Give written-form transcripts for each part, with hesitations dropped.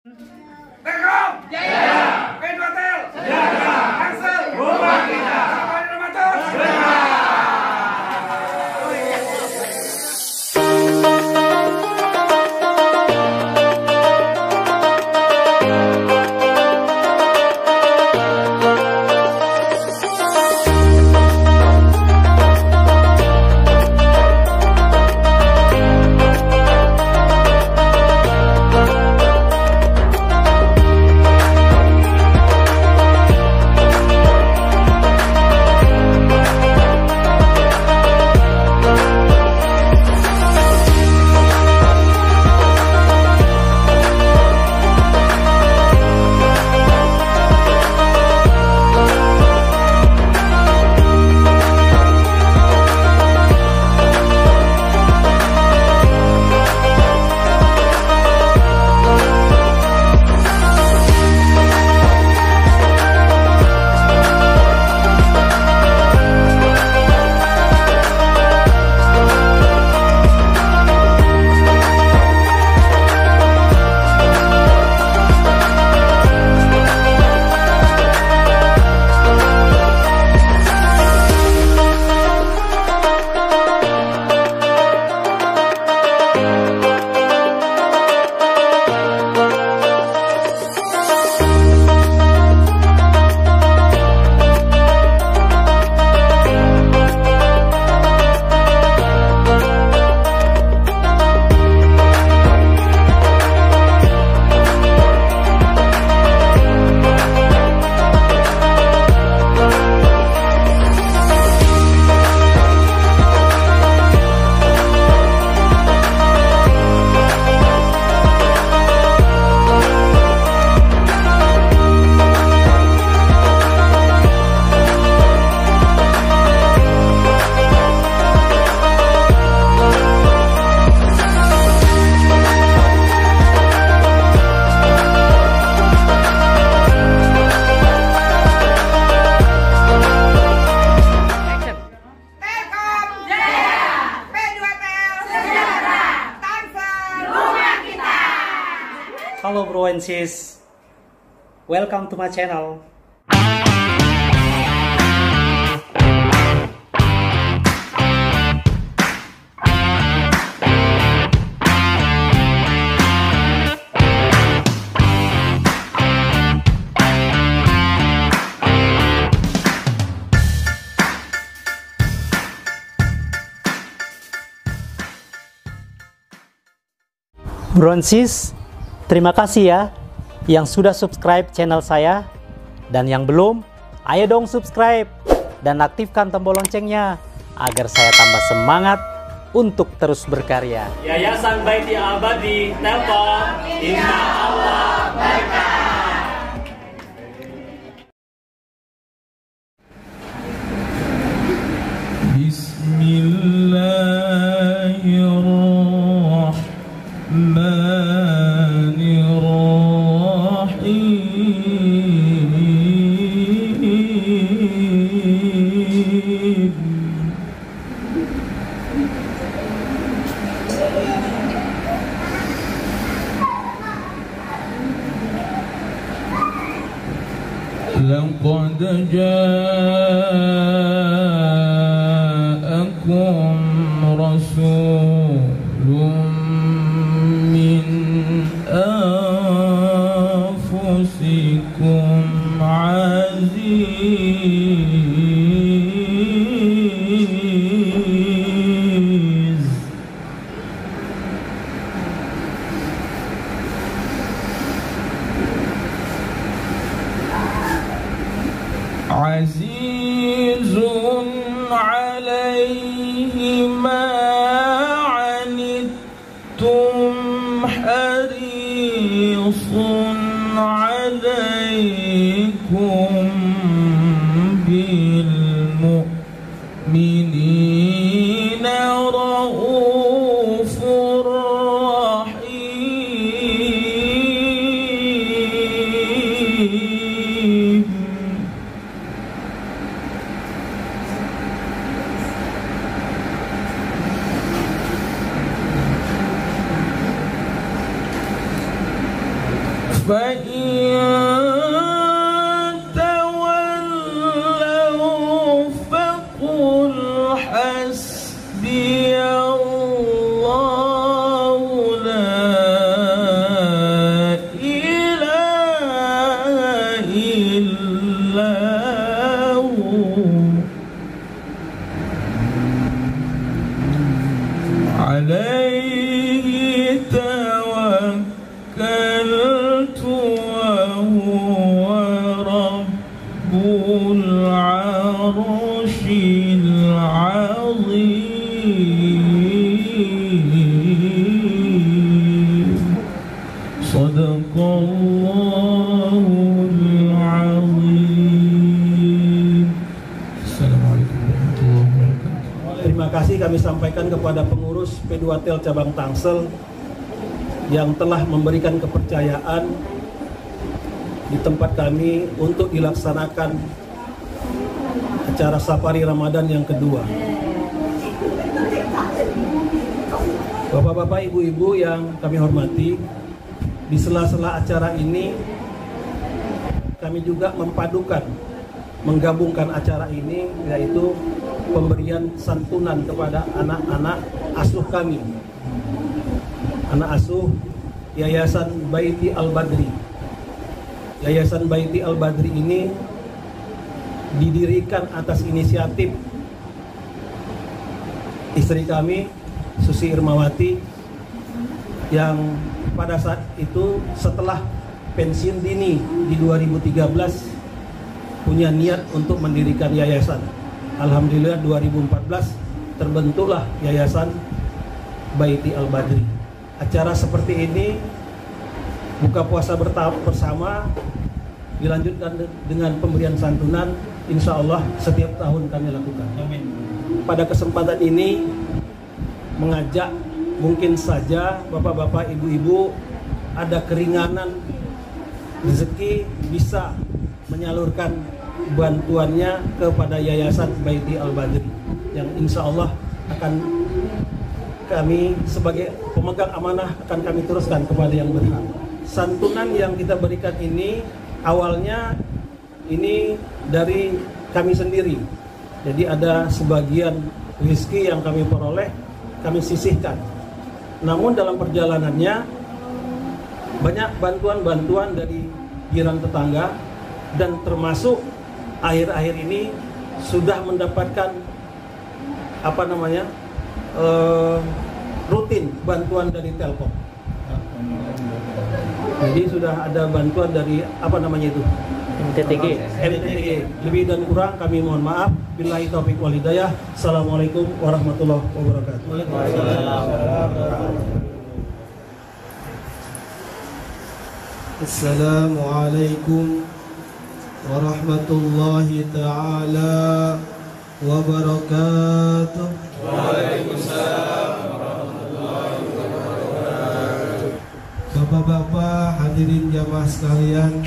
Telkom Jaya, Pedwatel Jaga, Tangsel rumah kita, Sapari Ramadan Halo bro and sis, welcome to my channel. Bro and sis, terima kasih ya yang sudah subscribe channel saya, dan yang belum, ayo dong subscribe dan aktifkan tombol loncengnya agar saya tambah semangat untuk terus berkarya. Yayasan Baiti Abadi Telkom, Inna Allah Berkah. لقد جاءكم رسول من أنفسكم عزيز عزيز عليه ما عنتم حريص عليكم بالمؤمنين رؤوف رحيم فإن تولوا فقل حسبي الله لا إله إلا هو عليه توكلت وهو رب العرش العظيم صدق الله العظيم. Assalamualaikum warahmatullahi wabarakatuh. Terima kasih kami sampaikan kepada pengurus P2Tel Cabang Tangsel yang telah memberikan kepercayaan di tempat kami untuk dilaksanakan acara Safari Ramadan yang kedua. Bapak-bapak, ibu-ibu yang kami hormati, di sela-sela acara ini kami juga menggabungkan acara ini, yaitu pemberian santunan kepada anak-anak asuh kami, anak asuh Yayasan Baiti Al-Badri. Yayasan Baiti Al-Badri ini didirikan atas inisiatif istri kami, Susi Irmawati, yang pada saat itu setelah pensiun dini di 2013 punya niat untuk mendirikan yayasan. Alhamdulillah 2014 terbentuklah Yayasan Baiti Al-Badri. Acara seperti ini, buka puasa bersama, dilanjutkan dengan pemberian santunan, insya Allah setiap tahun kami lakukan. Amin. Pada kesempatan ini mengajak, mungkin saja bapak-bapak, ibu-ibu ada keringanan rezeki bisa menyalurkan bantuannya kepada Yayasan Baiti Al-Badri yang insya Allah akan kami sebagai pemegang amanah akan kami teruskan kepada yang berhak. Santunan yang kita berikan ini awalnya ini dari kami sendiri, jadi ada sebagian rezeki yang kami peroleh kami sisihkan. Namun dalam perjalanannya banyak bantuan-bantuan dari jiran tetangga, dan termasuk akhir-akhir ini sudah mendapatkan rutin bantuan dari Telkom. Jadi sudah ada bantuan dari MTTG. Lebih dan kurang kami mohon maaf. Billahi taufiq wal hidayah. Assalamualaikum warahmatullahi wabarakatuh. Assalamualaikum warahmatullahi ta'ala wabarakatuh. Waalaikumsalam warahmatullahi wabarakatuh. Bapak-bapak, hadirin jamaah sekalian,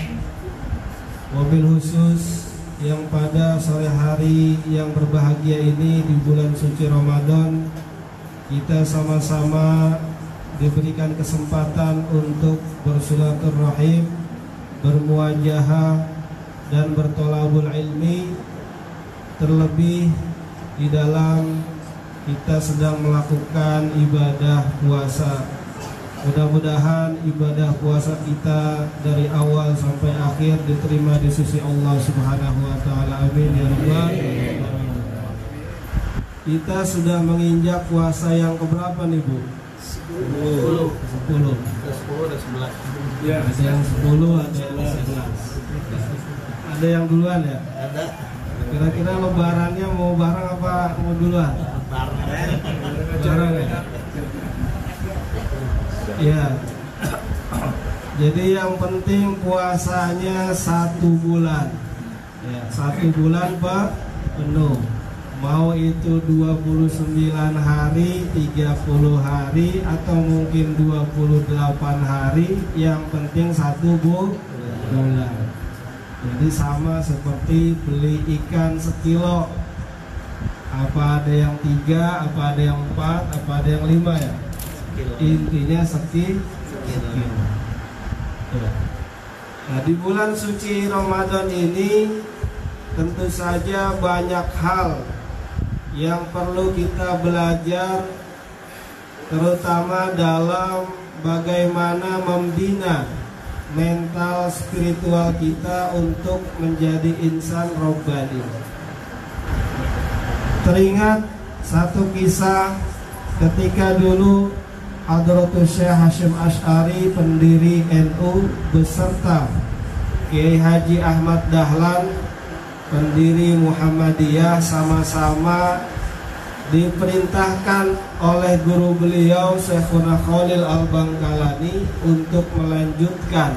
mobil khusus yang pada sore hari yang berbahagia ini di bulan suci Ramadan, kita sama-sama diberikan kesempatan untuk bersilaturahim, bermuajahah dan bertolabul ilmi, terlebih di dalam kita sedang melakukan ibadah puasa. Mudah-mudahan ibadah puasa kita dari awal sampai akhir diterima di sisi Allah Subhanahu wa taala. Amin ya rabbal alamin. Kita sudah menginjak puasa yang keberapa nih, Bu? 10. Ya, ada yang 10, ada yang 11. Ada yang duluan ya? Ada. Kira-kira lebarannya mau bareng apa mau duluan? Bareng ya? Ya. Jadi yang penting puasanya 1 bulan. Ya, 1 bulan Pak penuh. Mau itu 29 hari, 30 hari, atau mungkin 28 hari, yang penting 1 bulan. Jadi sama seperti beli ikan sekilo. Apa ada yang 3, apa ada yang 4, apa ada yang 5 ya? Intinya sekilo. Nah, di bulan suci Ramadan ini tentu saja banyak hal yang perlu kita belajar, terutama dalam bagaimana membina mental spiritual kita untuk menjadi insan robbani. Teringat satu kisah ketika dulu Hadratus Syekh Hasyim Asy'ari, pendiri NU, beserta Kiai Haji Ahmad Dahlan, pendiri Muhammadiyah, sama-sama diperintahkan oleh guru beliau Syekhuna Khalil Al-Bangkalani untuk melanjutkan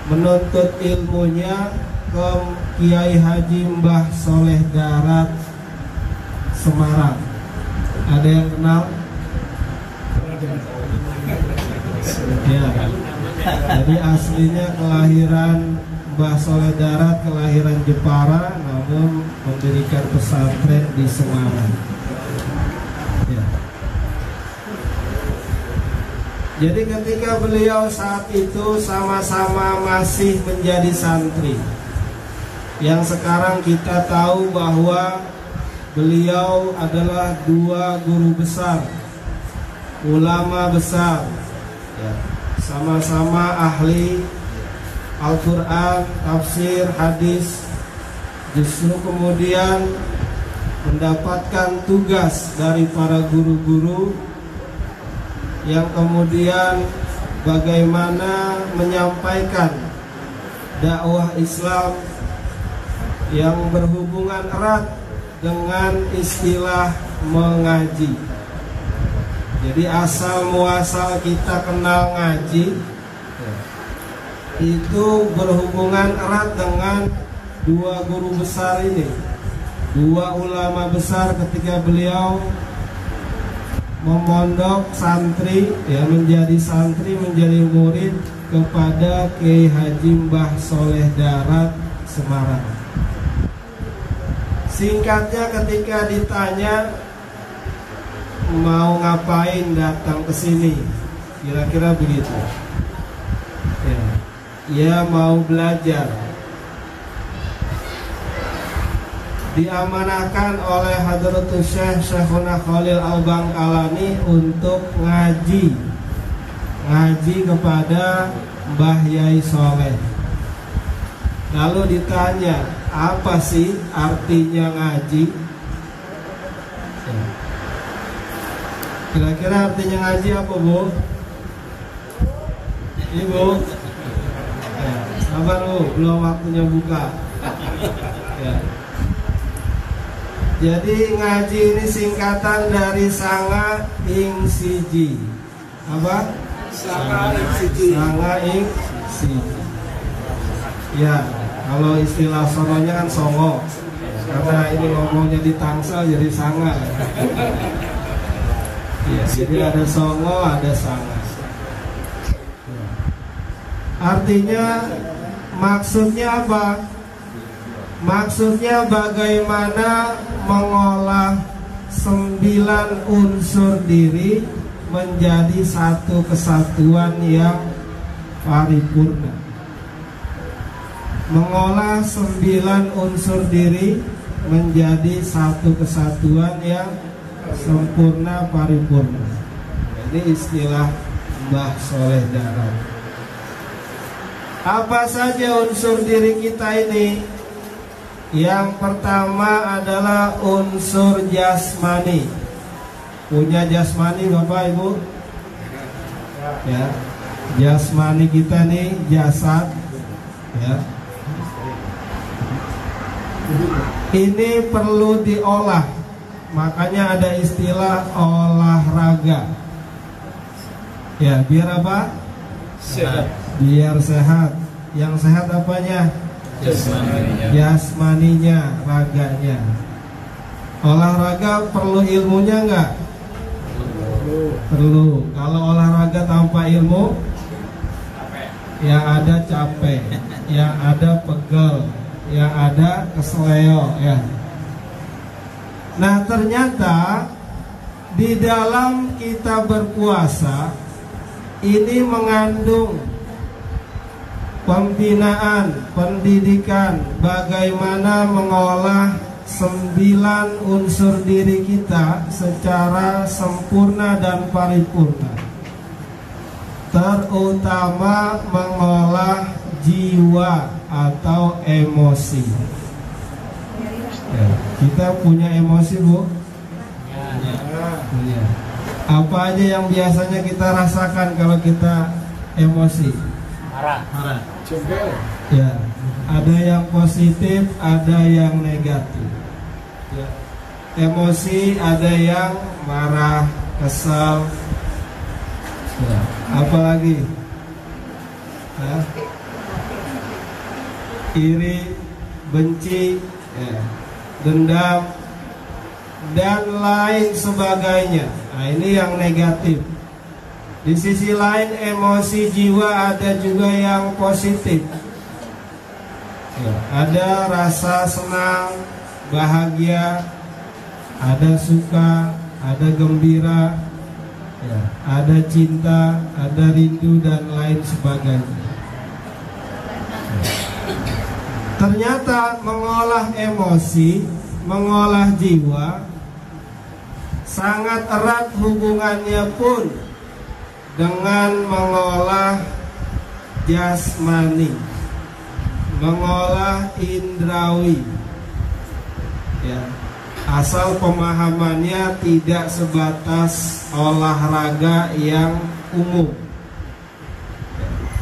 menuntut ilmunya ke Kiai Haji Mbah Soleh Darat Semarang. Ada yang kenal? Ya. Jadi aslinya kelahiran Mbah Soleh Darat, kelahiran Jepara, namun mendirikan pesantren di Semarang. Ya. Jadi ketika beliau saat itu sama-sama masih menjadi santri, yang sekarang kita tahu bahwa beliau adalah dua guru besar, ulama besar, ya, sama-sama ahli Al-Quran, tafsir, hadis. Justru kemudian mendapatkan tugas dari para guru-guru yang kemudian bagaimana menyampaikan dakwah Islam yang berhubungan erat dengan istilah mengaji. Jadi asal muasal kita kenal ngaji itu berhubungan erat dengan dua guru besar ini, dua ulama besar ketika beliau memondok santri, ya, menjadi santri, menjadi murid kepada Kiai Haji Mbah Soleh Darat Semarang. Singkatnya ketika ditanya mau ngapain datang ke sini, kira-kira begitu. Ya, mau belajar. Diamanahkan oleh Hadratus Syekh Syekhuna Khalil Al-Bangkalani untuk ngaji kepada Mbah Yai Soleh. Lalu ditanya, apa sih artinya ngaji? Kira-kira artinya ngaji apa, Bu? Ibu? Ya, sabar, Bu, belum waktunya buka. Ya. Jadi ngaji ini singkatan dari Sanga Ing Siji. Apa? Sanga Ing Siji. Sanga Ing Siji. Ya, kalau istilah sononya kan songo. Karena ini ngomongnya di Tangsel jadi sanga. Ya, jadi ada songo, ada sanga. Artinya, maksudnya apa? Maksudnya bagaimana mengolah 9 unsur diri menjadi satu kesatuan yang paripurna. Mengolah 9 unsur diri menjadi satu kesatuan yang sempurna paripurna. Ini istilah Mbah Soleh Darat. Apa saja unsur diri kita ini? Yang pertama adalah unsur jasmani. Punya jasmani Bapak Ibu? Ya, jasmani kita nih, jasad, ya. Ini perlu diolah. Makanya ada istilah olahraga. Ya, biar apa? Sehat. Biar sehat. Yang sehat apanya? Jasmaninya, raganya. Olahraga perlu ilmunya enggak? Perlu. Kalau olahraga tanpa ilmu, yang ada capek, yang ada pegel, yang ada kesleo, ya. Nah, ternyata di dalam kita berpuasa ini mengandung pembinaan, pendidikan, bagaimana mengolah 9 unsur diri kita secara sempurna dan paripurna, terutama mengolah jiwa atau emosi. Ya, kita punya emosi, Bu? Punya. Apa aja yang biasanya kita rasakan kalau kita emosi? Marah. Ya, ada yang positif, ada yang negatif. Ya. Emosi ada yang marah, kesal. Ya. Apa lagi? Ya. Iri, benci, ya. Dendam, dan lain sebagainya. Nah, ini yang negatif. Di sisi lain emosi jiwa ada juga yang positif. Ya, ada rasa senang, bahagia, ada suka, ada gembira, ya, ada cinta, ada rindu dan lain sebagainya. Ternyata mengolah emosi, mengolah jiwa sangat erat hubungannya pun dengan mengolah jasmani, mengolah indrawi. Ya, asal pemahamannya tidak sebatas olahraga yang umum.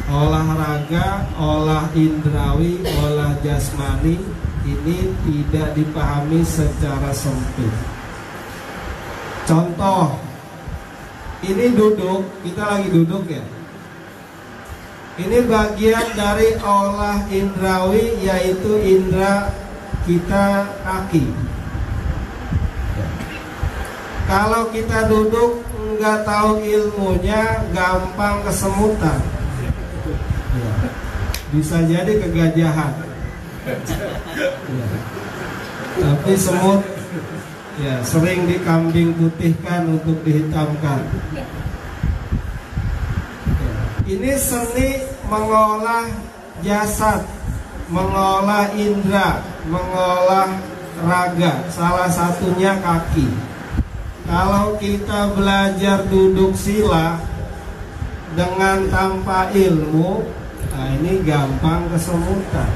Olahraga, olah indrawi, olah jasmani ini tidak dipahami secara sempit. Contoh, ini duduk, kita lagi duduk ya. Ini bagian dari olah indrawi, yaitu indra kita kaki. Kalau kita duduk nggak tahu ilmunya, gampang kesemutan. Ya. Bisa jadi kegajahan. Ya. Tapi semut ya sering dikambing putihkan untuk dihitamkan. Ya. Ini seni mengolah jasad, mengolah indera, mengolah raga. Salah satunya kaki. Kalau kita belajar duduk sila dengan tanpa ilmu, nah ini gampang kesemutan.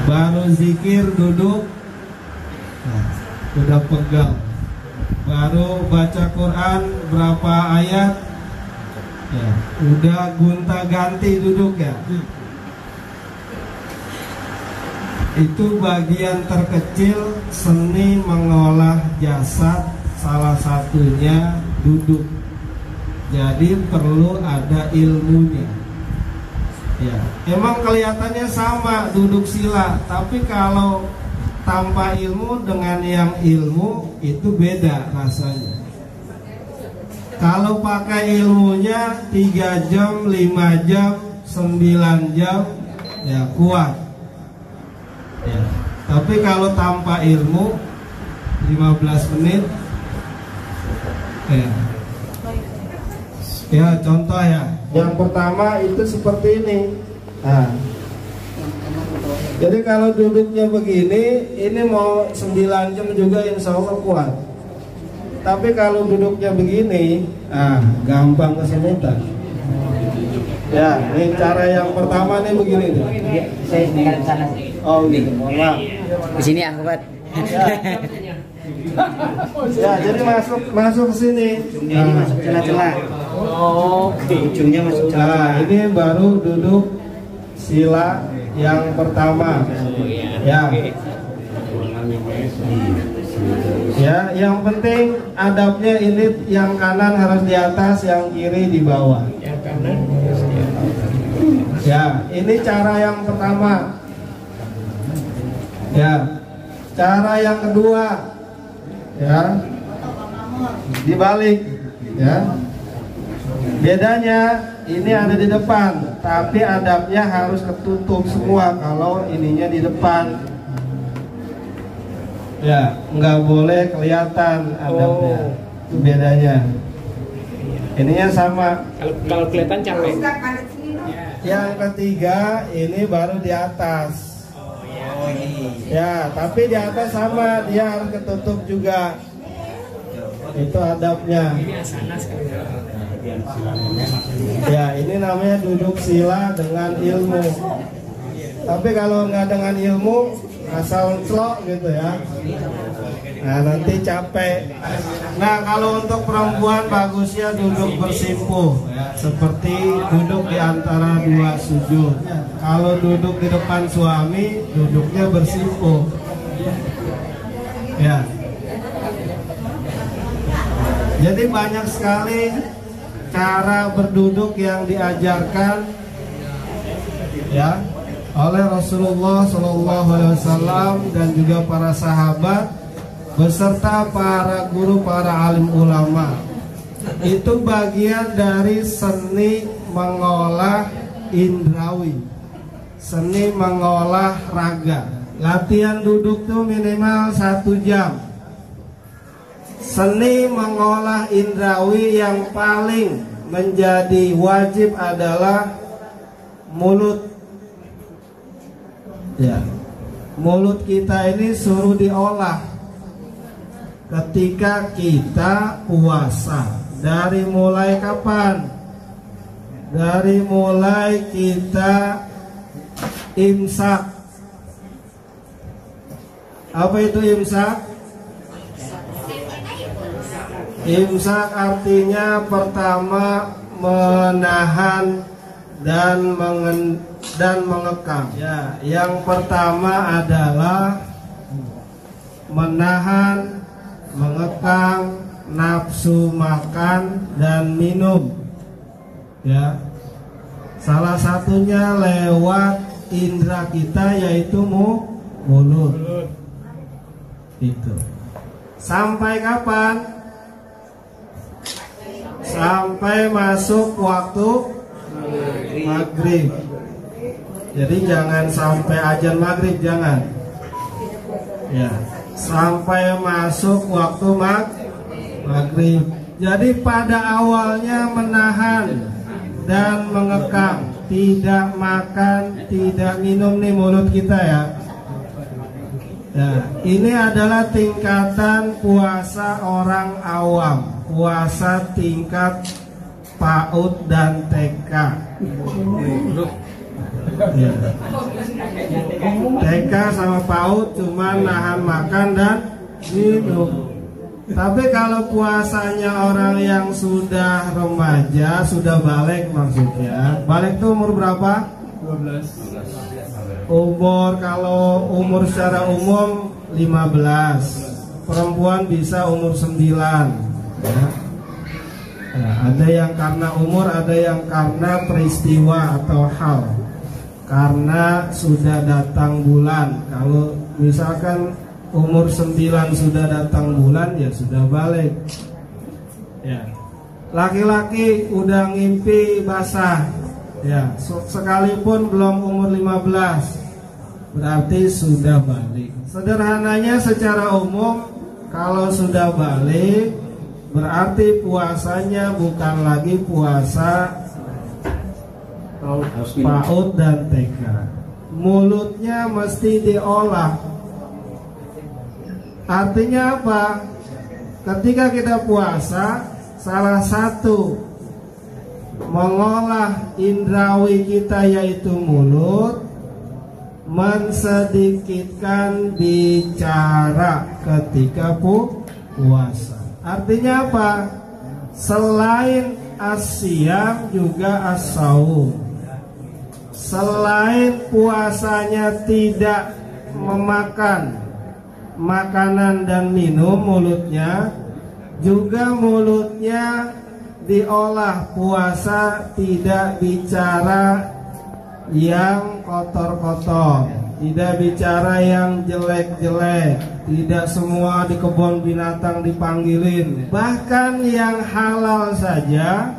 Baru zikir duduk, nah, udah pegal. Baru baca Quran berapa ayat, ya, udah gonta-ganti duduk ya. Itu bagian terkecil seni mengolah jasad, salah satunya duduk. Jadi perlu ada ilmunya. Ya, emang kelihatannya sama duduk sila, tapi kalau tanpa ilmu dengan yang ilmu itu beda rasanya. Kalau pakai ilmunya 3 jam, 5 jam, 9 jam, ya kuat. Ya. Tapi kalau tanpa ilmu 15 menit, ya. Ya, contoh ya. Yang pertama itu seperti ini. Nah, jadi kalau duduknya begini, ini mau 9 jam juga insya Allah kuat. Tapi kalau duduknya begini, gampang kesemutan. Ya, ini cara yang pertama nih begini nih. Saya di sana. Oh gitu, mohon maaf. Di sini angkat. Ya, jadi masuk ke sini. Ini masuk celah-celah. Oke. Ujungnya masuk celah. Nah, ini baru duduk sila yang pertama. Ya. Ya, yang penting adabnya ini yang kanan harus di atas, yang kiri di bawah. Yang kanan harus di atas. Ya, ini cara yang pertama. Ya. Cara yang kedua. Ya. Dibalik, ya. Bedanya ini ada di depan, tapi adabnya harus ketutup semua kalau ininya di depan. Ya, nggak boleh kelihatan adabnya. Itu bedanya. Ininya sama. Kalau kelihatan capek. Yang ketiga ini baru di atas. Ya, tapi di atas sama, dia harus ketutup juga. Itu adabnya. Ya, ini namanya duduk sila dengan ilmu. Tapi kalau nggak dengan ilmu, asal celok gitu ya. Nah, nanti capek. Nah, kalau untuk perempuan bagusnya duduk bersimpuh, ya, seperti duduk di antara dua sujud. Kalau duduk di depan suami, duduknya bersimpuh. Ya. Jadi banyak sekali cara berduduk yang diajarkan, ya, oleh Rasulullah SAW dan juga para sahabat beserta para guru, para alim ulama. Itu bagian dari seni mengolah indrawi, seni mengolah raga. Latihan duduk tuh minimal 1 jam. Seni mengolah indrawi yang paling menjadi wajib adalah mulut. Ya, mulut kita ini suruh diolah ketika kita puasa. Dari mulai kapan? Dari mulai kita imsak. Apa itu imsak? Imsak artinya pertama menahan dan mengekang. Ya, yang pertama adalah menahan, mengekang nafsu makan dan minum. Ya, salah satunya lewat indera kita, yaitu mulut. Itu. Sampai kapan? Sampai masuk waktu maghrib. Jadi jangan sampai azan maghrib, jangan. Ya, sampai masuk waktu maghrib. Jadi pada awalnya menahan dan mengekang, tidak makan, tidak minum nih mulut kita ya. Ya, ini adalah tingkatan puasa orang awam, puasa tingkat PAUD dan TK. Ya. TK sama PAUD cuma nahan makan dan minum. Tapi kalau puasanya orang yang sudah remaja, sudah balik maksudnya. Balik itu umur berapa? 12. Umur, kalau umur secara umum 15. Perempuan bisa umur 9 ya. Nah, ada yang karena umur, ada yang karena peristiwa atau hal. Karena sudah datang bulan. Kalau misalkan umur 9 sudah datang bulan, ya sudah balik. Ya. Laki-laki udah ngimpi basah, ya, sekalipun belum umur 15, berarti sudah balik. Sederhananya secara umum, kalau sudah balik, berarti puasanya bukan lagi puasa PAUD dan TK. Mulutnya mesti diolah. Artinya apa? Ketika kita puasa, salah satu mengolah indrawi kita yaitu mulut, mensedikitkan bicara ketika puasa. Artinya apa? Selain as-siyam juga as-saum. Selain puasanya tidak memakan makanan dan minum mulutnya, juga mulutnya diolah puasa, tidak bicara yang kotor-kotor, tidak bicara yang jelek-jelek, tidak semua di kebun binatang dipanggilin, bahkan yang halal saja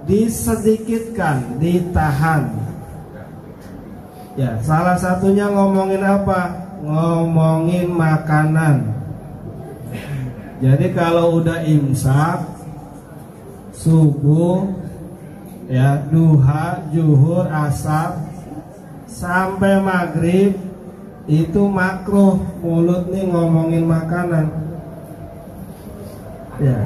disedikitkan, ditahan. Ya, salah satunya ngomongin apa? Ngomongin makanan. Jadi kalau udah imsak subuh, ya, duha, zuhur, asar sampai maghrib itu makruh mulut nih ngomongin makanan. Ya.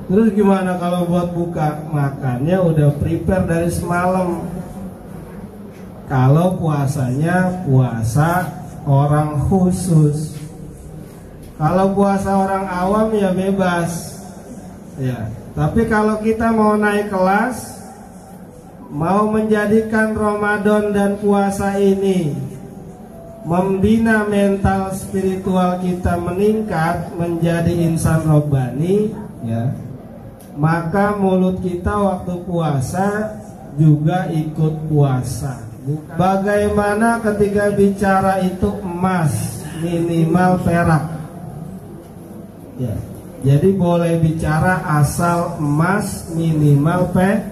Terus gimana kalau buat buka? Makannya udah prepare dari semalam. Kalau puasanya puasa orang khusus. Kalau puasa orang awam ya bebas. Ya. Tapi kalau kita mau naik kelas, mau menjadikan Ramadan dan puasa ini membina mental spiritual kita meningkat menjadi insan robbani, ya, maka mulut kita waktu puasa juga ikut puasa. Bagaimana ketika bicara itu emas minimal perak, ya, jadi boleh bicara asal emas minimal perak.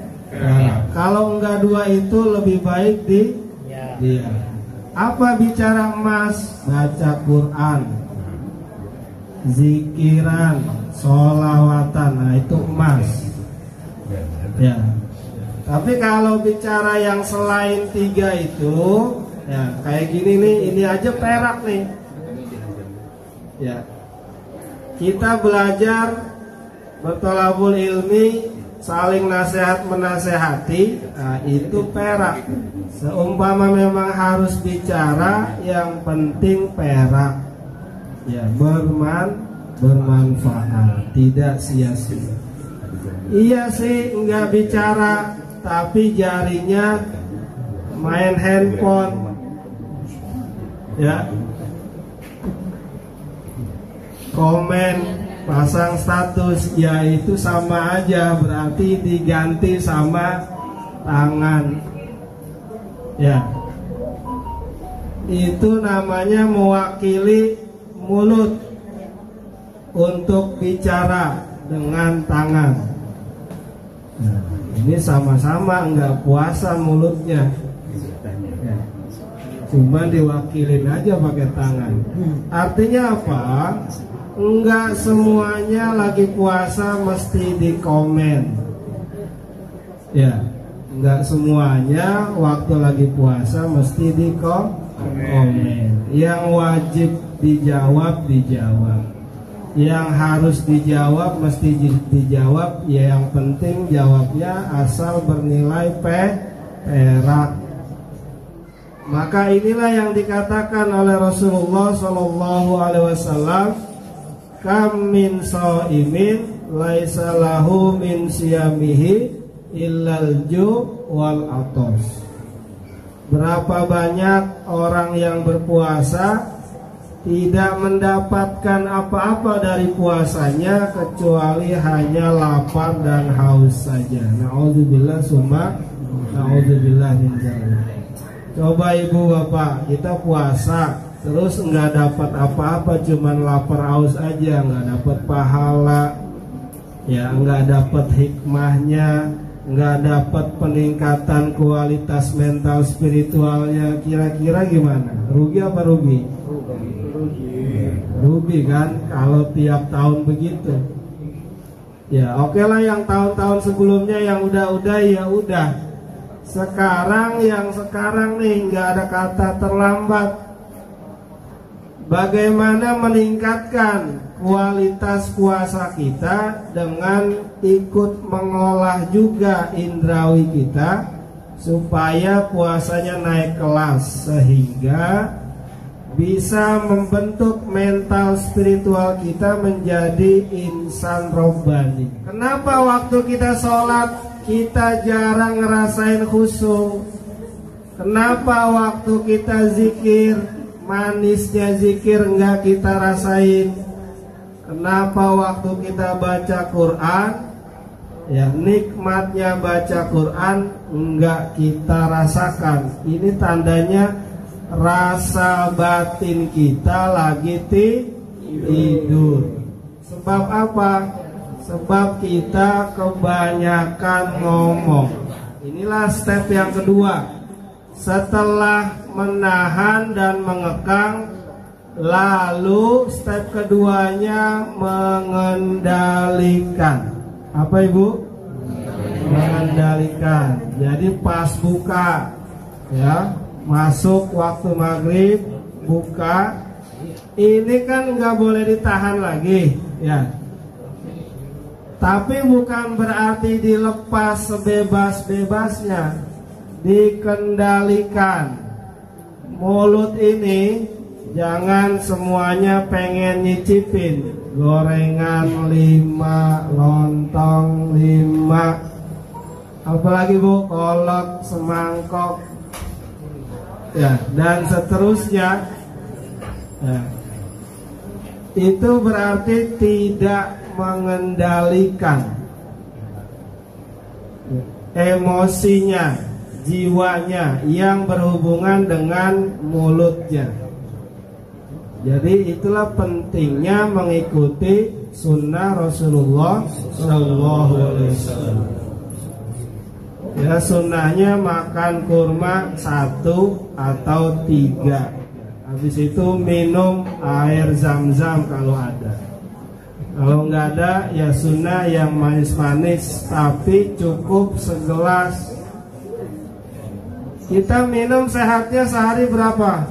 Kalau enggak dua itu lebih baik dia. Apa bicara emas? Baca Quran, zikiran, sholawatan, nah itu emas. Ya. Tapi kalau bicara yang selain tiga itu, ya kayak gini nih, ini aja perak nih. Ya. Kita belajar bertolabul ilmi, saling nasihat menasehati, nah itu perak. Seumpama memang harus bicara, yang penting perak, ya, bermanfaat, tidak sia-sia. Iya sih nggak bicara, tapi jarinya main handphone, ya, komen, pasang status, ya itu sama aja, berarti diganti sama tangan. Ya, itu namanya mewakili mulut untuk bicara dengan tangan. Nah, ini sama-sama enggak puasa mulutnya, ya, cuma diwakilin aja pakai tangan. Artinya apa? Enggak semuanya lagi puasa mesti dikomen, ya. Enggak semuanya waktu lagi puasa mesti dikomen. Yang wajib dijawab. Yang harus dijawab mesti dijawab. Ya, yang penting jawabnya asal bernilai perak. Maka inilah yang dikatakan oleh Rasulullah SAW, kam min shaimin laisa lahu min siyamihi illal ju' wal atos. Berapa banyak orang yang berpuasa tidak mendapatkan apa-apa dari puasanya kecuali hanya lapar dan haus saja. Na'udzubillah summa na'udzubillah min dzalik. Coba ibu bapak, kita puasa terus nggak dapat apa-apa, cuman lapar haus aja, nggak dapat pahala, ya, nggak dapat hikmahnya, nggak dapat peningkatan kualitas mental spiritualnya. Kira-kira gimana? Rugi apa rugi? Rugi kan kalau tiap tahun begitu. Ya oke lah, yang tahun-tahun sebelumnya yang udah ya udah. Sekarang nih nggak ada kata terlambat. Bagaimana meningkatkan kualitas puasa kita dengan ikut mengolah juga indrawi kita supaya puasanya naik kelas, sehingga bisa membentuk mental spiritual kita menjadi insan robbani. Kenapa waktu kita sholat kita jarang ngerasain khusyuk? Kenapa waktu kita zikir, manisnya zikir enggak kita rasain? Kenapa waktu kita baca Quran, ya, nikmatnya baca Quran enggak kita rasakan? Ini tandanya rasa batin kita lagi tidur. Sebab apa? Sebab kita kebanyakan ngomong. Inilah step yang kedua. Setelah menahan dan mengekang, lalu step keduanya mengendalikan. Apa ibu? mengendalikan. Jadi pas buka, ya, masuk waktu maghrib, buka, ini kan nggak boleh ditahan lagi, ya. Tapi bukan berarti dilepas sebebas-bebasnya, dikendalikan. Mulut ini jangan semuanya pengen nyicipin. Gorengan 5, lontong 5, apalagi Bu, kolak, semangkok, ya, dan seterusnya, ya. Itu berarti tidak mengendalikan emosinya, jiwanya yang berhubungan dengan mulutnya. Jadi itulah pentingnya mengikuti sunnah Rasulullah SAW. Ya, sunnahnya makan kurma 1 atau 3. Habis itu minum air zam-zam kalau ada. Kalau nggak ada, ya sunnah yang manis-manis, tapi cukup segelas. Kita minum sehatnya sehari berapa?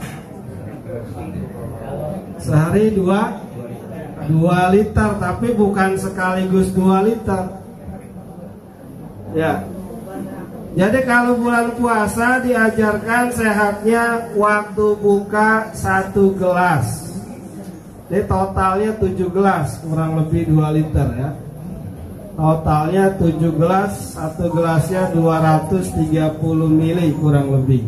Sehari 2 liter, tapi bukan sekaligus 2 liter. Ya. Jadi kalau bulan puasa diajarkan sehatnya waktu buka 1 gelas. Jadi totalnya 7 gelas, kurang lebih 2 liter ya. Totalnya 7 gelas, 1 gelasnya 230 mili kurang lebih.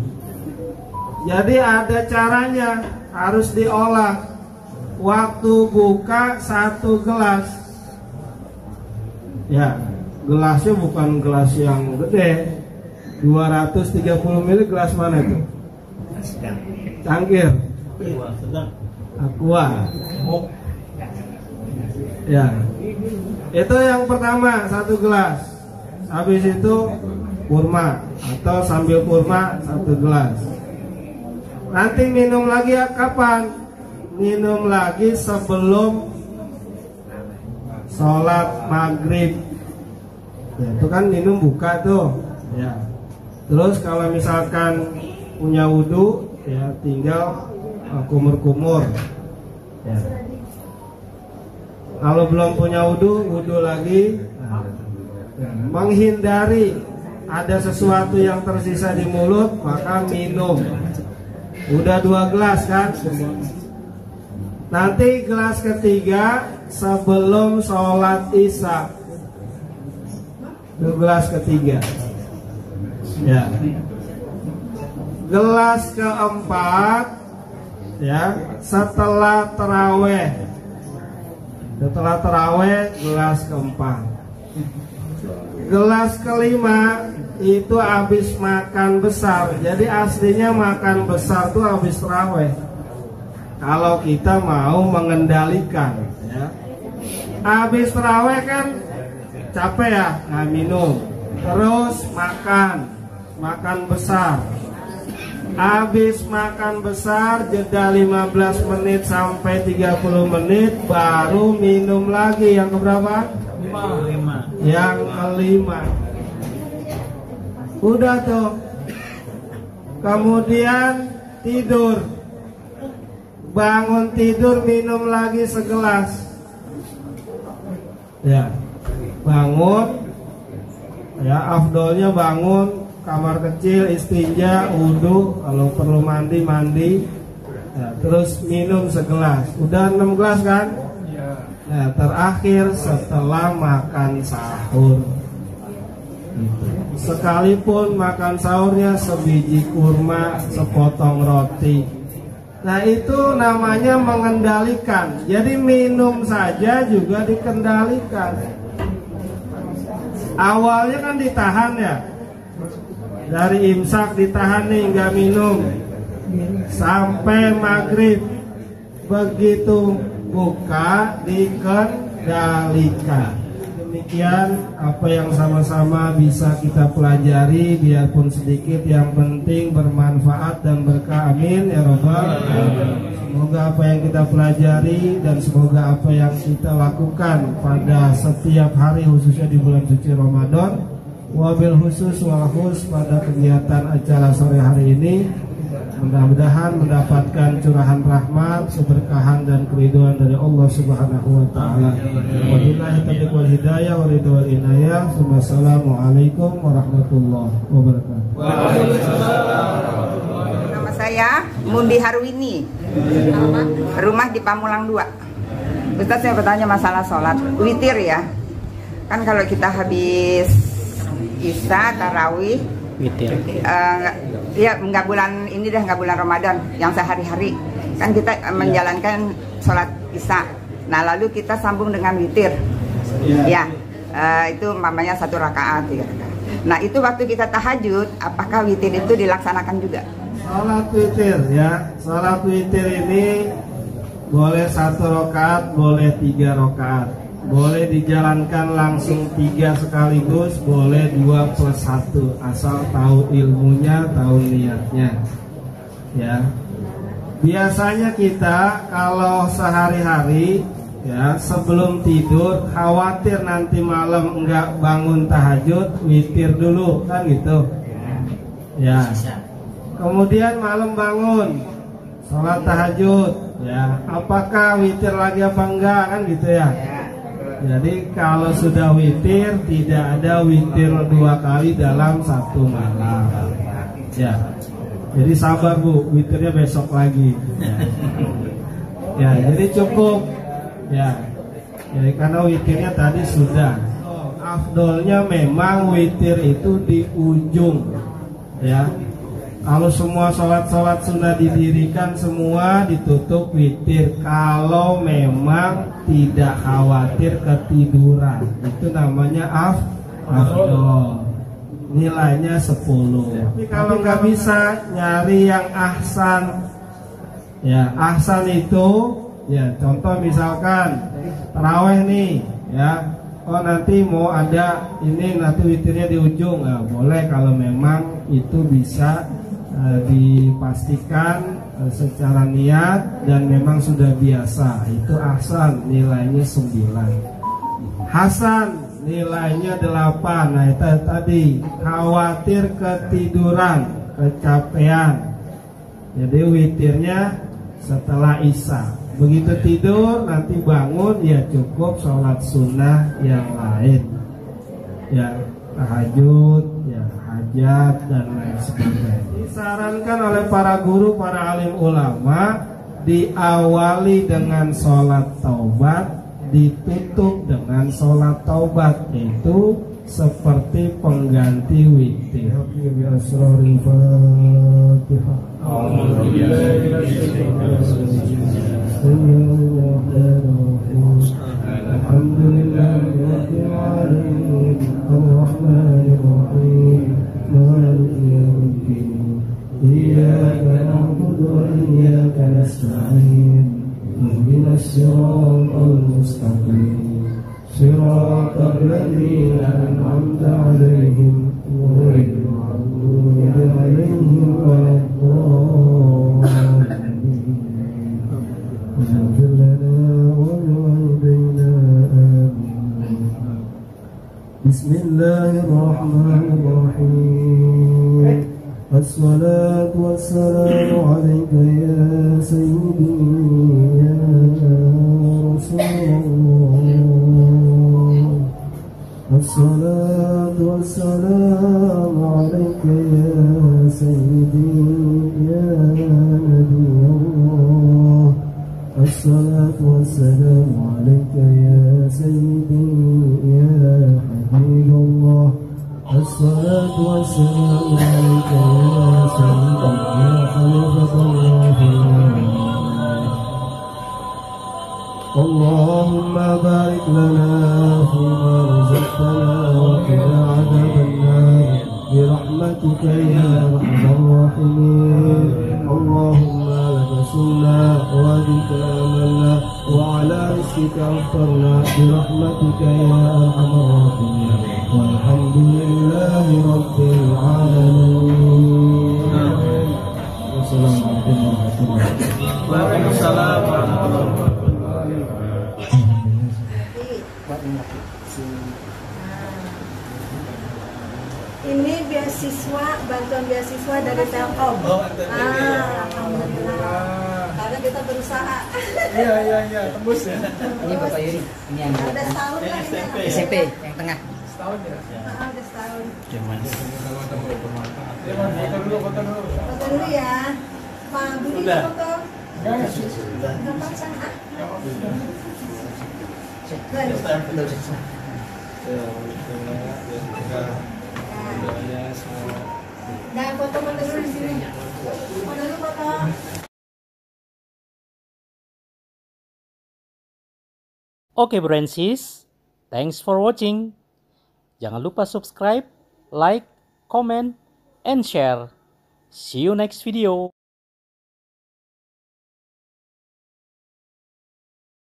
Jadi ada caranya, harus diolah. Waktu buka 1 gelas. Ya, gelasnya bukan gelas yang gede. 230 mili gelas mana itu? Cangkir. Aqua. Ya. Itu yang pertama, 1 gelas. Habis itu kurma atau sambil kurma 1 gelas. Nanti minum lagi kapan? Minum lagi sebelum sholat maghrib. Ya, itu kan minum buka tuh. Ya. Terus kalau misalkan punya wudhu, ya tinggal kumur-kumur. Ya. Kalau belum punya wudhu lagi. Nah, menghindari ada sesuatu yang tersisa di mulut, maka minum. Udah 2 gelas kan? Nanti gelas ketiga sebelum sholat isya. Itu gelas ketiga. Ya. Gelas keempat, ya, setelah taraweh. Setelah taraweh, gelas keempat. Gelas kelima itu habis makan besar. Jadi aslinya makan besar itu habis taraweh. Kalau kita mau mengendalikan, ya. Habis taraweh kan capek ya, nggak minum. Terus makan besar. Habis makan besar, jeda 15 menit sampai 30 menit, baru minum lagi. Yang keberapa? 5. Yang kelima. Udah tuh. Kemudian tidur. Bangun tidur, minum lagi segelas. Ya. Bangun. Ya, afdolnya bangun, kamar kecil, istinja, wudhu, kalau perlu mandi. Ya, terus minum segelas. Udah 6 gelas kan? Nah, terakhir setelah makan sahur. Sekalipun makan sahurnya sebiji kurma, sepotong roti. Nah, itu namanya mengendalikan. Jadi minum saja juga dikendalikan. Awalnya kan ditahan ya. Dari imsak ditahan nih, nggak minum sampai maghrib. Begitu buka dikendalikan. Demikian apa yang sama-sama bisa kita pelajari, biarpun sedikit, yang penting bermanfaat dan berkah. Amin ya robbal alamin. Semoga apa yang kita pelajari dan semoga apa yang kita lakukan pada setiap hari, khususnya di bulan suci Ramadan, wabil khusus wal khus pada kegiatan acara sore hari ini. Mudah-mudahan mendapatkan curahan rahmat, keberkahan dan keridhaan dari Allah Subhanahu wa taala. Wabillahi taufiq wal hidayah wa ridwal inayah. Wassalamualaikum warahmatullahi wabarakatuh. Nama saya Mundi Harwini. Rumah di Pamulang 2. Ustaz, saya bertanya masalah sholat witir ya. Kan kalau kita habis Isya tarawih witir. Ya nggak bulan ini dah, nggak bulan Ramadan yang sehari-hari kan kita menjalankan sholat Isya. Nah lalu kita sambung dengan witir. Ya itu namanya 1 rakaat, 3 rakaat. Nah itu waktu kita tahajud, apakah witir itu dilaksanakan juga? Sholat witir ya, sholat witir ini boleh 1 rakaat, boleh 3 rakaat. Boleh dijalankan langsung 3 sekaligus, boleh 2 plus 1, asal tahu ilmunya, tahu niatnya. Ya, biasanya kita kalau sehari-hari ya sebelum tidur khawatir nanti malam enggak bangun tahajud, witir dulu kan gitu. Ya, kemudian malam bangun sholat tahajud, ya apakah witir lagi apa enggak kan gitu ya. Jadi kalau sudah witir, tidak ada witir 2 kali dalam 1 malam. Ya, jadi sabar Bu, witirnya besok lagi. Ya, jadi cukup. Ya, jadi karena witirnya tadi sudah. Afdolnya memang witir itu di ujung. Ya, kalau semua sholat-sholat sunnah didirikan semua ditutup witir. Kalau memang tidak khawatir ketiduran, itu namanya afdol. Nilainya 10. Tapi kalau nggak bisa nyari yang ahsan, ya ahsan itu, ya contoh misalkan taraweh nih, ya. Oh nanti mau ada ini nanti witirnya di ujung, nggak boleh kalau memang itu bisa dipastikan secara niat dan memang sudah biasa. Itu ahsan, nilainya 9. Hasan nilainya 8. Nah itu tadi khawatir ketiduran, kecapean, jadi witirnya setelah Isya. Begitu tidur nanti bangun ya cukup sholat sunnah yang lain, ya tahajud, ya hajat dan lain sebagainya. Disarankan oleh para guru, para alim ulama, diawali dengan sholat taubat, ditutup dengan sholat taubat, itu seperti pengganti witir. إياك نعبد وإياك نستعين اهدنا الصراط المستقيم صراط الذين أنعمت عليهم غير المغضوب عليهم ولا الضالين اغفر لنا ولوالدينا آمين. بسم الله الرحمن الرحيم. الصلاة والسلام عليك يا سيدي يا رسول الله. الصلاة والسلام عليك يا سيدي يا نبي الله. الصلاة والسلام عليك يا سيدي يا حبيب الله. الصلاة والسلام عليك يا سيدي يا خليفة الله في الأرض. اللهم بارك لنا فيما رزقتنا وقنا عذاب النار برحمتك يا أرحم الراحمين. اللهم لك صلنا وبك آمنا وعلى رزقك أفطرنا برحمتك يا أرحم الراحمين. والحمد لله رب العالمين. والسلام عليكم ورحمة الله. Waalaikumsalam warahmatullahi wabarakatuh. beasiswa, bantuan beasiswa dari Telkom. Alhamdulillah. Karena kita berusaha. Iya, tembus ya. Ini Bapak Yuri, ini yang Udah setahun lah ini. SMP yang tengah. Setahun ya. Udah setahun. Foto dulu. Foto dulu ya. Pak Budi foto. Gampang sana. Nah, foto dulu di sini. Foto dulu foto. Oke bro and sis, thanks for watching. Jangan lupa subscribe, like, comment, and share. See you next video.